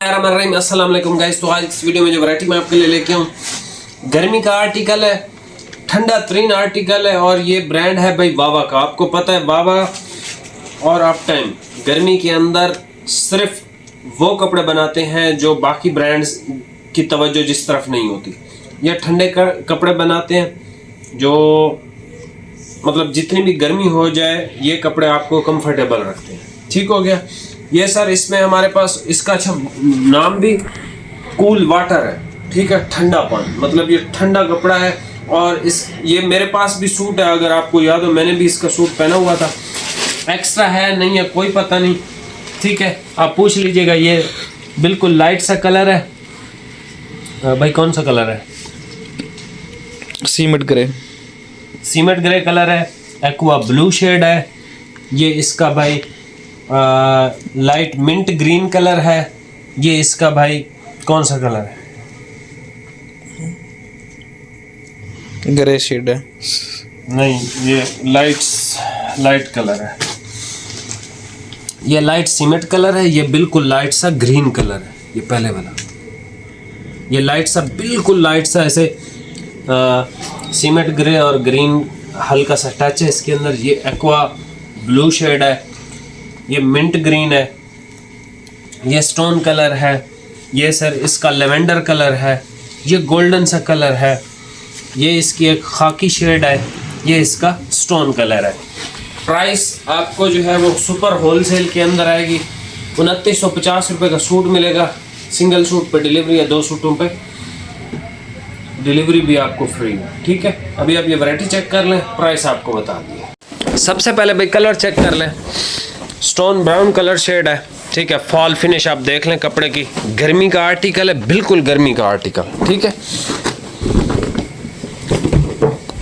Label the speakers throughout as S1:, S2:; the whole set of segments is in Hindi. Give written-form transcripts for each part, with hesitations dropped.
S1: अस्सलाम वालेकुम गाइस। तो आज इस वीडियो में जो वैरायटी मैं आपके लिए लेके आऊँ, गर्मी का आर्टिकल है, ठंडा तरीन आर्टिकल है और ये ब्रांड है भाई वावा का। आपको पता है वावा और अप टाइम गर्मी के अंदर सिर्फ वो कपड़े बनाते हैं जो बाकी ब्रांड्स की तवज्जो जिस तरफ नहीं होती। ये ठंडे कपड़े बनाते हैं जो मतलब जितनी भी गर्मी हो जाए ये कपड़े आपको कंफर्टेबल रखते हैं। ठीक हो गया। ये सर इसमें हमारे पास इसका अच्छा नाम भी कूल वाटर है। ठीक है, ठंडा पानी, मतलब ये ठंडा कपड़ा है। और ये मेरे पास भी सूट है, अगर आपको याद हो मैंने भी इसका सूट पहना हुआ था। एक्स्ट्रा है नहीं है कोई पता नहीं, ठीक है, आप पूछ लीजिएगा। ये बिल्कुल लाइट सा कलर है भाई। कौन सा कलर है?
S2: सीमेंट ग्रे
S1: कलर है। एक्वा ब्लू शेड है। ये इसका भाई लाइट मिंट ग्रीन कलर है। ये इसका भाई कौन सा कलर है?
S2: ग्रे शेड है।
S1: नहीं, ये लाइट कलर है। ये लाइट सीमेंट कलर है। ये बिल्कुल लाइट सा ग्रीन कलर है। ये पहले वाला ये लाइट सा, बिल्कुल लाइट सा ऐसे सीमेंट ग्रे और ग्रीन हल्का सा टच है इसके अंदर। ये एक्वा ब्लू शेड है। ये मिंट ग्रीन है। ये स्टोन कलर है। ये सर इसका लेवेंडर कलर है। ये गोल्डन सा कलर है। ये इसकी एक खाकी शेड है। ये इसका स्टोन कलर है। प्राइस आपको जो है वो सुपर होलसेल के अंदर आएगी। 2950 रुपये का सूट मिलेगा। सिंगल सूट पे डिलीवरी या 2 सूटों पे डिलीवरी भी आपको फ्री है। ठीक है, अभी आप ये वैरायटी चेक कर लें, प्राइस आपको बता दिया। सबसे पहले भाई कलर चेक कर लें। स्टोन ब्राउन कलर शेड है। ठीक है, फॉल फिनिश आप देख लें कपड़े की। गर्मी का आर्टिकल है, बिल्कुल गर्मी का आर्टिकल। ठीक है,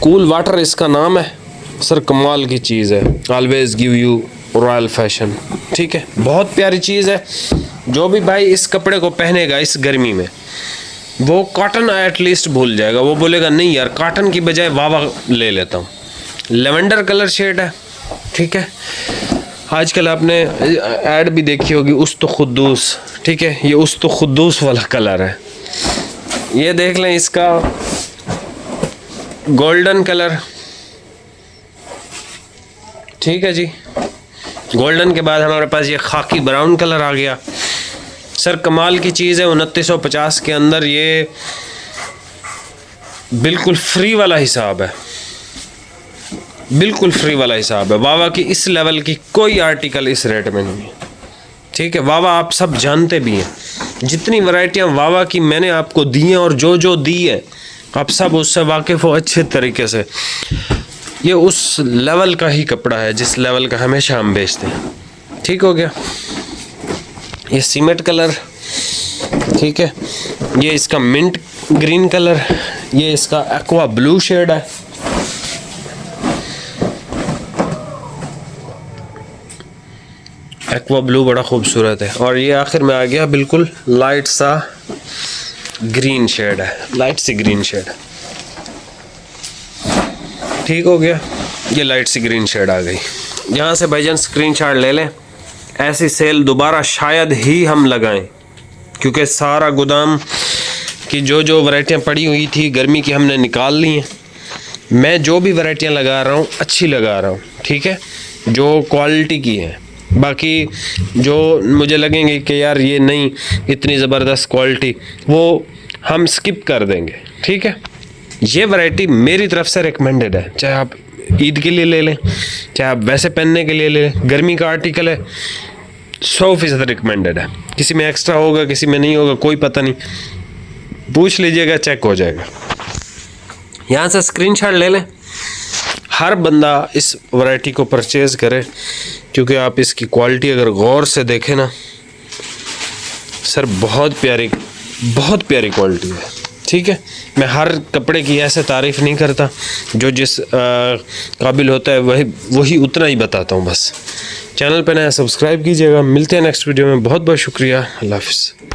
S1: कूल वाटर इसका नाम है। सर कमाल की चीज़ है। Always give you royal fashion. ठीक है, बहुत प्यारी चीज़ है। जो भी भाई इस कपड़े को पहनेगा इस गर्मी में, वो कॉटन एटलीस्ट भूल जाएगा। वो बोलेगा नहीं यार, कॉटन की बजाय वावा ले लेता हूँ। लेवेंडर कलर शेड है। ठीक है, आजकल आपने ऐड भी देखी होगी, उस्तो खुद्दूस। ठीक है, ये उस्तो खुद्दूस वाला कलर है। ये देख लें इसका गोल्डन कलर। ठीक है जी, गोल्डन के बाद हमारे पास ये खाकी ब्राउन कलर आ गया। सर कमाल की चीज़ है। 2950 के अंदर ये बिल्कुल फ्री वाला हिसाब है। बिल्कुल फ्री वाला हिसाब है। वावा की इस लेवल की कोई आर्टिकल इस रेट में नहीं है। ठीक है, वावा आप सब जानते भी हैं। जितनी वैरायटियां वावा की मैंने आपको दी हैं और जो दी है आप सब उससे वाकिफ़ हो अच्छे तरीके से। ये उस लेवल का ही कपड़ा है जिस लेवल का हमेशा हम बेचते हैं। ठीक हो गया। ये सीमेंट कलर। ठीक है, ये इसका मिंट ग्रीन कलर। ये इसका एक्वा ब्लू शेड है। एक्वा ब्लू बड़ा खूबसूरत है। और ये आखिर में आ गया बिल्कुल लाइट सा ग्रीन शेड है। लाइट सी ग्रीन शेड। ठीक हो गया, ये लाइट सी ग्रीन शेड आ गई। यहाँ से भाईजान स्क्रीनशॉट ले लें। ऐसी सेल दोबारा शायद ही हम लगाएं, क्योंकि सारा गोदाम की जो वैरायटियाँ पड़ी हुई थी गर्मी की हमने निकाल ली हैं। मैं जो भी वैरायटियाँ लगा रहा हूँ अच्छी लगा रहा हूँ। ठीक है, जो क्वालिटी की है। बाकी जो मुझे लगेंगे कि यार ये नहीं इतनी ज़बरदस्त क्वालिटी, वो हम स्किप कर देंगे। ठीक है, ये वैरायटी मेरी तरफ से रिकमेंडेड है। चाहे आप ईद के लिए ले लें, चाहे आप वैसे पहनने के लिए ले लें। गर्मी का आर्टिकल है, 100% रिकमेंडेड है। किसी में एक्स्ट्रा होगा, किसी में नहीं होगा, कोई पता नहीं। पूछ लीजिएगा, चेक हो जाएगा। यहाँ से स्क्रीनशॉट ले लें। हर बंदा इस वैरायटी को परचेज़ करे, क्योंकि आप इसकी क्वालिटी अगर गौर से देखें ना सर, बहुत प्यारी क्वालिटी है। ठीक है, मैं हर कपड़े की ऐसे तारीफ़ नहीं करता। जो जिस काबिल होता है वही उतना ही बताता हूँ बस। चैनल पे नया सब्सक्राइब कीजिएगा। मिलते हैं नेक्स्ट वीडियो में। बहुत बहुत शुक्रिया। अल्लाह हाफ़िज़।